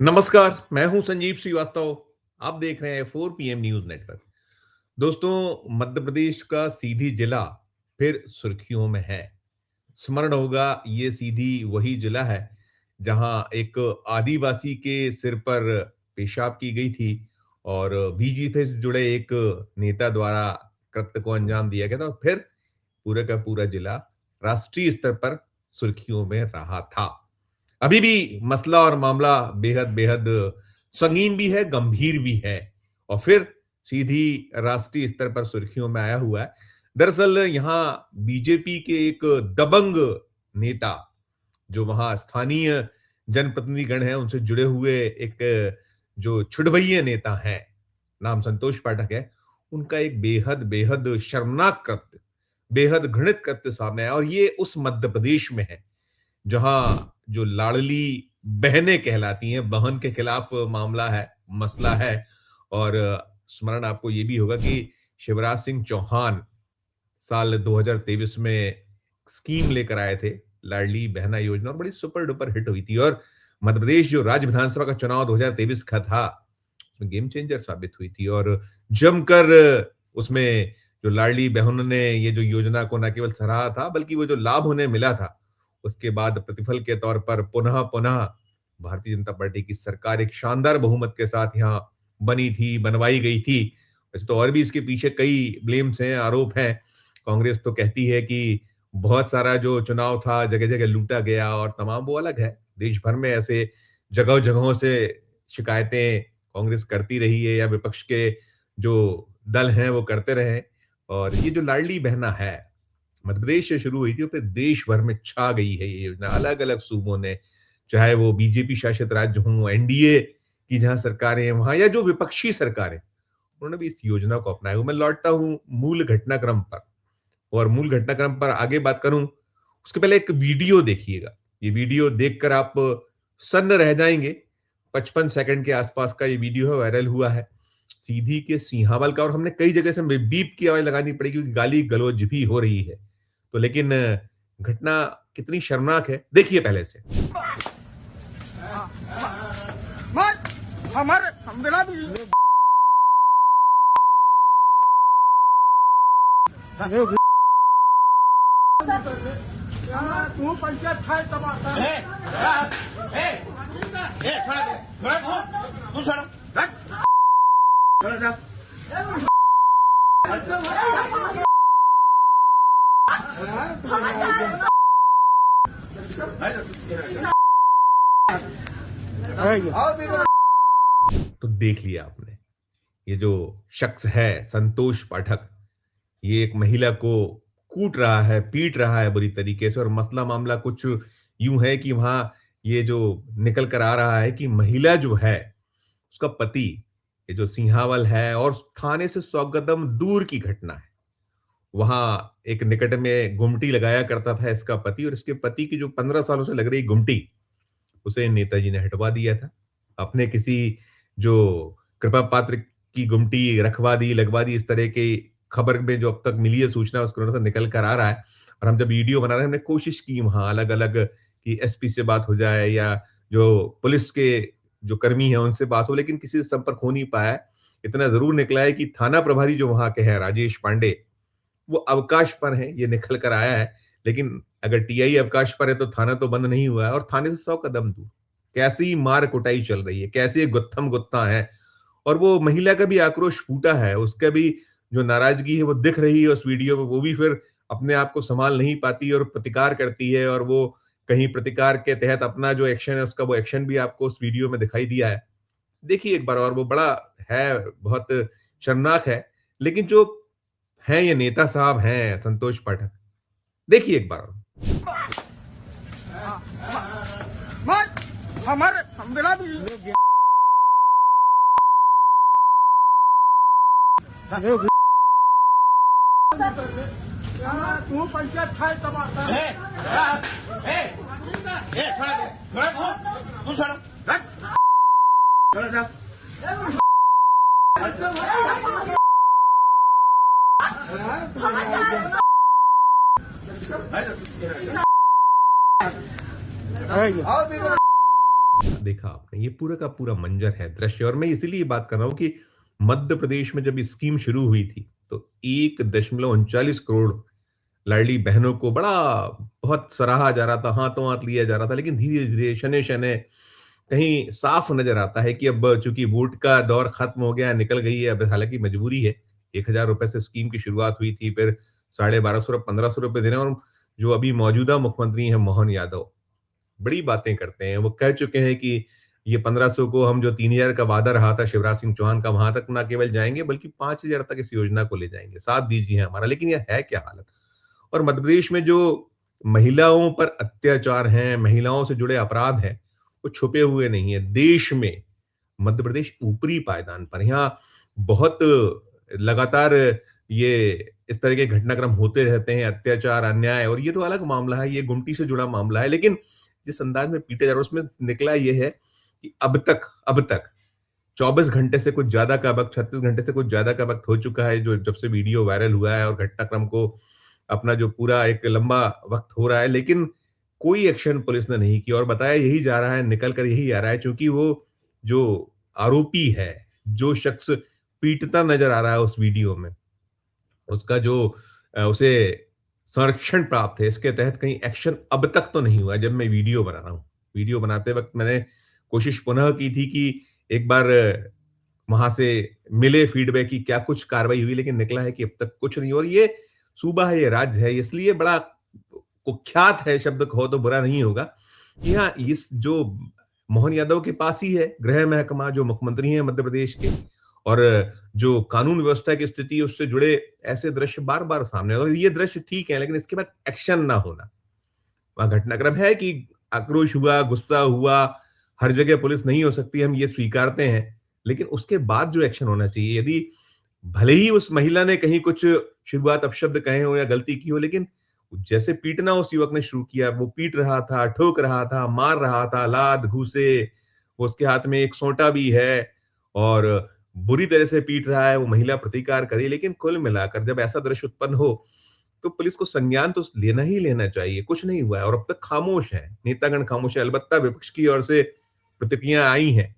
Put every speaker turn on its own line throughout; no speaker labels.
नमस्कार, मैं हूं संजीव श्रीवास्तव। आप देख रहे हैं 4 PM न्यूज नेटवर्क। दोस्तों, मध्य प्रदेश का सीधी जिला फिर सुर्खियों में है। स्मरण होगा, ये सीधी वही जिला है जहां एक आदिवासी के सिर पर पेशाब की गई थी और बीजेपी से जुड़े एक नेता द्वारा कृत्य को अंजाम दिया गया था और फिर पूरा का पूरा जिला राष्ट्रीय स्तर पर सुर्खियों में रहा था। अभी भी मसला और मामला बेहद बेहद संगीन भी है, गंभीर भी है और फिर सीधी राष्ट्रीय स्तर पर सुर्खियों में आया हुआ है। दरअसल यहाँ बीजेपी के एक दबंग नेता, जो वहां स्थानीय जनप्रतिनिधिगण हैं, उनसे जुड़े हुए एक जो छुड़भैये नेता हैं, नाम संतोष पाठक है, उनका एक बेहद बेहद शर्मनाक कृत्य, बेहद घृणित कृत्य सामने आया और ये उस मध्य प्रदेश में है जहां जो लाडली बहनें कहलाती हैं, बहन के खिलाफ मामला है, मसला है। और स्मरण आपको ये भी होगा कि शिवराज सिंह चौहान साल 2023 में स्कीम लेकर आए थे, लाडली बहना योजना, और बड़ी सुपर डुपर हिट हुई थी और मध्य प्रदेश जो राज्य विधानसभा का चुनाव 2023 का था, उसमें गेम चेंजर साबित हुई थी और जमकर उसमें जो लाडली बहनों ने ये जो योजना को न केवल सराहा था, बल्कि वो जो लाभ उन्हें मिला था, उसके बाद प्रतिफल के तौर पर पुनः पुनः भारतीय जनता पार्टी की सरकार एक शानदार बहुमत के साथ यहाँ बनी थी, बनवाई गई थी। वैसे तो और भी इसके पीछे कई ब्लेम्स हैं, आरोप हैं। कांग्रेस तो कहती है कि बहुत सारा जो चुनाव था जगह जगह लूटा गया और तमाम, वो अलग है। देश भर में ऐसे जगह जगहों से शिकायतें कांग्रेस करती रही है या विपक्ष के जो दल हैं वो करते रहे। और ये जो लाडली बहना है, मध्य प्रदेश से शुरू हुई थी और फिर देश भर में छा गई है ये योजना। अलग अलग सूबों ने, चाहे वो बीजेपी शासित राज्य हों, एनडीए की जहां सरकारें हैं वहां, या जो विपक्षी सरकारें, उन्होंने भी इस योजना को अपनाया। मैं लौटता हूं मूल घटनाक्रम पर, और मूल घटनाक्रम पर आगे बात करूं उसके पहले एक वीडियो देखिएगा। ये वीडियो देखकर आप सन्न रह जाएंगे। 55 सेकंड के आसपास का ये वीडियो है, वायरल हुआ है, सीधी के सिंहावल का। और हमने कई जगह से बीप की आवाज लगानी पड़ी क्योंकि गाली गलौज भी हो रही है। तो लेकिन घटना कितनी शर्मनाक है, देखिए पहले से।
हमारे हम बिना भी तू पंचायत खाए तमाशा तू
तो देख लिया आपने, ये जो शख्स है संतोष पाठक, ये एक महिला को कूट रहा है, पीट रहा है बुरी तरीके से। और मसला मामला कुछ यूं है कि वहां ये जो निकल कर आ रहा है कि महिला जो है, उसका पति, ये जो सिंहावल है, और थाने से 100 कदम दूर की घटना है, वहां एक निकट में गुमटी लगाया करता था इसका पति, और इसके पति की जो 15 सालों से लग रही गुमटी, उसे नेताजी ने हटवा दिया था। अपने किसी जो कृपा पात्र की गुमटी रखवा दी, लगवा दी, इस तरह की खबर में जो अब तक मिली है सूचना, उसको से निकल कर आ रहा है। और हम जब वीडियो बना रहे हैं, हमने कोशिश की वहां अलग अलग कि एसपी से बात हो जाए या जो पुलिस के जो कर्मी हैं उनसे बात हो, लेकिन किसी से संपर्क हो नहीं पाया। इतना जरूर निकला है कि थाना प्रभारी जो वहां के हैं, राजेश पांडे, वो अवकाश पर हैं, ये निकल कर आया है। लेकिन अगर टीआई अवकाश पर है तो थाना तो बंद नहीं हुआ है, और थाने से 100 कदम दूर कैसी मार कुटाई चल रही है, कैसे गुत्थम गुत्था है। और वो महिला का भी आक्रोश फूटा है, उसका भी जो नाराजगी है वो दिख रही है उस वीडियो में। वो भी फिर अपने आप को संभाल नहीं पाती और प्रतिकार करती है, और वो कहीं प्रतिकार के तहत अपना जो एक्शन है, उसका वो एक्शन भी आपको उस वीडियो में दिखाई दिया है। देखिए एक बार और, वो बड़ा है, बहुत शर्मनाक है। लेकिन जो हैं, ये नेता साहब हैं संतोष पाठक, देखिए एक बार और।
हमारे हम बिना भी तू पंचायत खाए तमाशा
देखा आपने, ये पूरा का पूरा मंजर है, दृश्य। और मैं इसीलिए बात कर रहा हूं कि मध्य प्रदेश में जब ये स्कीम शुरू हुई थी तो 1.39 करोड़ लाडली बहनों को बड़ा बहुत सराहा जा रहा था, हाथों हाथ लिया जा रहा था। लेकिन धीरे धीरे शने शने कहीं साफ नजर आता है कि अब चूंकि वोट का दौर खत्म हो गया, निकल गई है, अब हालांकि मजबूरी है। 1,000 रुपए से स्कीम की शुरुआत हुई थी, फिर 1250 और 1,500 रुपए देने। और जो अभी मौजूदा मुख्यमंत्री हैं मोहन यादव, बड़ी बातें करते हैं। वो कह चुके हैं कि ये 1500 को हम जो 3,000 का वादा रहा था शिवराज सिंह चौहान का, वहां तक ना केवल जाएंगे बल्कि 5,000 तक इस योजना को ले जाएंगे, साथ दीजिए हमारा। लेकिन यह है क्या हालत। और मध्य प्रदेश में जो महिलाओं पर अत्याचार हैं, महिलाओं से जुड़े अपराध हैं, वो छुपे हुए नहीं है। देश में मध्य प्रदेश ऊपरी पायदान पर, यहाँ बहुत लगातार ये इस तरह के घटनाक्रम होते रहते हैं, अत्याचार, अन्याय। और ये तो अलग मामला है, ये गुमटी से जुड़ा मामला है। लेकिन जिस अंदाज में पीटे जा रहे, उसमें निकला ये है कि अब तक 24 घंटे से कुछ ज्यादा का वक्त, 36 घंटे से कुछ ज्यादा का वक्त हो चुका है जो जब से वीडियो वायरल हुआ है, और घटनाक्रम को अपना जो पूरा एक लंबा वक्त हो रहा है, लेकिन कोई एक्शन पुलिस ने नहीं किया। और बताया यही जा रहा है, निकल कर यही आ रहा है, क्योंकि वो जो आरोपी है, जो शख्स पीटता नजर आ रहा है उस वीडियो में, उसका जो उसे संरक्षण प्राप्त है, इसके तहत कहीं एक्शन अब तक तो नहीं हुआ। जब मैं वीडियो बना रहा हूँ, वीडियो बनाते वक्त मैंने कोशिश पुनः की थी कि एक बार वहां से मिले फीडबैक की क्या कुछ कार्रवाई हुई, लेकिन निकला है कि अब तक कुछ नहीं। और ये सूबा है, ये राज्य है, इसलिए बड़ा कुख्यात है, शब्द कहो तो बुरा नहीं होगा। यहाँ इस जो मोहन यादव के पास ही है गृह महकमा, जो मुख्यमंत्री हैं मध्य प्रदेश के, और जो कानून व्यवस्था की स्थिति है उससे जुड़े ऐसे दृश्य बार बार सामने। और ये दृश्य ठीक है, लेकिन इसके बाद एक्शन ना होना। वहां घटनाक्रम है कि आक्रोश हुआ, गुस्सा हुआ, हर जगह पुलिस नहीं हो सकती, हम ये स्वीकारते हैं। लेकिन उसके बाद जो एक्शन होना चाहिए, यदि भले ही उस महिला ने कहीं कुछ शुरुआत अपशब्द कहे हो या गलती की हो, लेकिन जैसे पीटना उस युवक ने शुरू किया, वो पीट रहा था, ठोक रहा था, मार रहा था, लात घूसे, उसके हाथ में एक सोंटा भी है, और बुरी तरह से पीट रहा है। वो महिला प्रतिकार करे। लेकिन कुल मिलाकर जब ऐसा दृश्य उत्पन्न हो तो पुलिस को संज्ञान तो लेना ही लेना चाहिए। कुछ नहीं हुआ है और अब तक खामोश है, नेतागण खामोश है। अलबत्ता विपक्ष की ओर से प्रतिक्रिया आई हैं।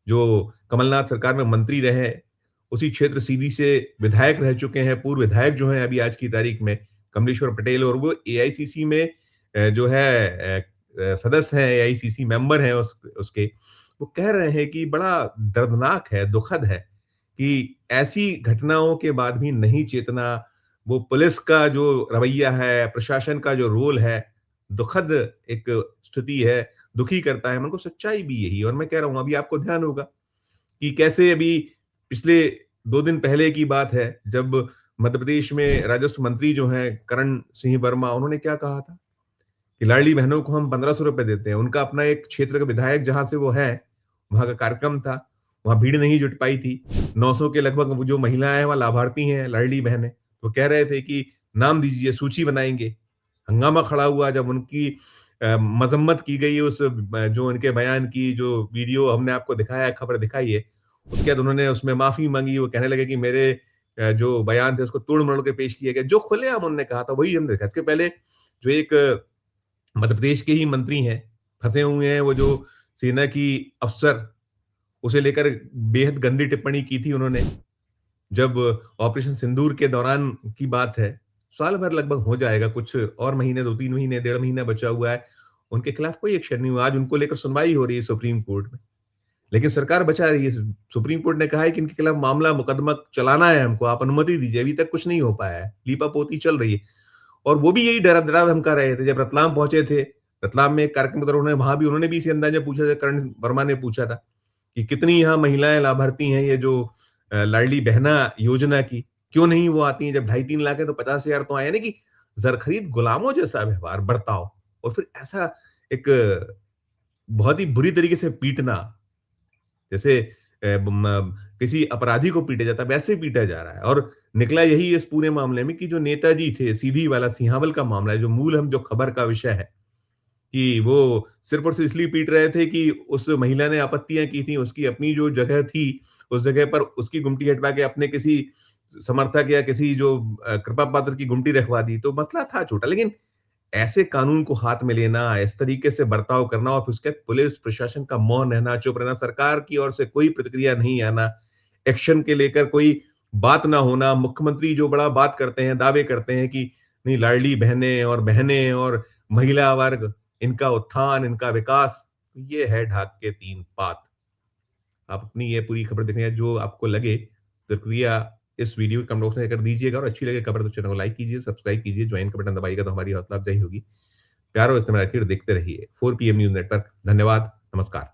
जो कमलनाथ सरकार में मंत्री रहे, उसी क्षेत्र सीधी से विधायक रह चुके हैं, पूर्व विधायक जो हैं अभी आज की तारीख में, कमलेश्वर पटेल, और वो एआईसीसी में जो है सदस्य हैं, एआईसीसी मेंबर हैं उसके। वो कह रहे हैं कि बड़ा दर्दनाक है, दुखद है कि ऐसी घटनाओं के बाद भी नहीं चेतना। वो पुलिस का जो रवैया है, प्रशासन का जो रोल है, दुखद एक स्थिति है, दुखी करता है मन को। सच्चाई भी यही है। और मैं कह रहा हूं, अभी आपको ध्यान होगा कि कैसे अभी पिछले 2 दिन पहले की बात है, जब मध्य प्रदेश में राजस्व मंत्री जो हैं करण सिंह वर्मा, उन्होंने क्या कहा था कि लाडली बहनों को हम 1,500 रुपए देते हैं। उनका अपना एक क्षेत्र का विधायक जहां से वो है, वहां का कार्यक्रम था, वहां भीड़ नहीं जुट पाई थी। 900 के लगभग जो महिलाएं हैं वह लाभार्थी हैं, लाडली बहनें। वो कह रहे थे कि नाम दीजिए, सूची बनाएंगे। हंगामा खड़ा हुआ जब उनकी मजम्मत की गई, उस जो उनके बयान की जो वीडियो हमने आपको दिखाया है, खबर दिखाई है, उसके बाद उन्होंने उसमें माफी मांगी। वो कहने लगे कि मेरे जो बयान थे उसको तोड़ मरोड़ के पेश किया गया। जो खुलेआम उन्होंने कहा था वही हमने देखा। इसके पहले जो एक मध्य प्रदेश के ही मंत्री हैं, फंसे हुए हैं, वो जो सेना की अफसर, उसे लेकर बेहद गंदी टिप्पणी की थी उन्होंने, जब ऑपरेशन सिंदूर के दौरान की बात है। साल भर लगभग हो जाएगा, कुछ और महीने, 2-3 महीने, 1.5 महीना बचा हुआ है। उनके खिलाफ कोई एक्शन नहीं हुआ। आज उनको लेकर सुनवाई हो रही है सुप्रीम कोर्ट में, लेकिन सरकार बचा रही है। सुप्रीम कोर्ट ने कहा है कि इनके खिलाफ मामला, मुकदमा चलाना है हमको, आप अनुमति दीजिए। अभी तक कुछ नहीं हो पाया है, लीपापोती चल रही है। और वो भी यही डरा डरा धमका रहे थे। जब रतलाम पहुंचे थे, रतलाम में एक कार्यक्रम उन्होंने, वहां भी उन्होंने भी इसी अंदाज में पूछा था, करण वर्मा ने पूछा था कि कितनी यहाँ महिलाएं लाभार्थी हैं ये जो लाडली बहना योजना की, क्यों नहीं वो आती हैं? जब 2.5-3 लाख है तो 50,000 तो आए। यानी कि जरखरीद गुलामों जैसा व्यवहार, बर्ताव, और फिर ऐसा एक बहुत ही बुरी तरीके से पीटना, जैसे किसी अपराधी को पीटा जाता है वैसे पीटा जा रहा है। और निकला यही इस पूरे मामले में कि जो नेताजी थे, सीधी वाला सिंहावल का मामला है, जो मूल हम जो खबर का विषय है, कि वो सिर्फ और सिर्फ इसलिए पीट रहे थे कि उस महिला ने आपत्तियां की थी, उसकी अपनी जो जगह थी, उस जगह पर उसकी गुमटी हटवा के अपने किसी समर्थक या किसी जो कृपा पात्र की गुमटी रखवा दी। तो मसला था छोटा, लेकिन ऐसे कानून को हाथ में लेना, इस तरीके से बर्ताव करना और फिर उसके बाद पुलिस प्रशासन का मौन रहना, चुप रहना, सरकार की ओर से कोई प्रतिक्रिया नहीं आना, एक्शन के लेकर कोई बात ना होना, मुख्यमंत्री जो बड़ा बात करते हैं, दावे करते हैं कि नहीं लाडली बहनें और महिला वर्ग, इनका उत्थान, इनका विकास, ये है ढाक के 3 पात। आप अपनी ये पूरी खबर देखने जो आपको लगे, प्रतिक्रिया इस वीडियो के कमेंट बॉक्स में कर दीजिएगा और अच्छी लगे खबर तो चैनल को लाइक कीजिए, सब्सक्राइब कीजिए, ज्वाइन का बटन दबाइएगा तो हमारी हौसला अफजाई होगी। प्यार और इस्तेमाल रखिए और देखते रहिए 4 पीएम न्यूज़ नेटवर्क। धन्यवाद, नमस्कार।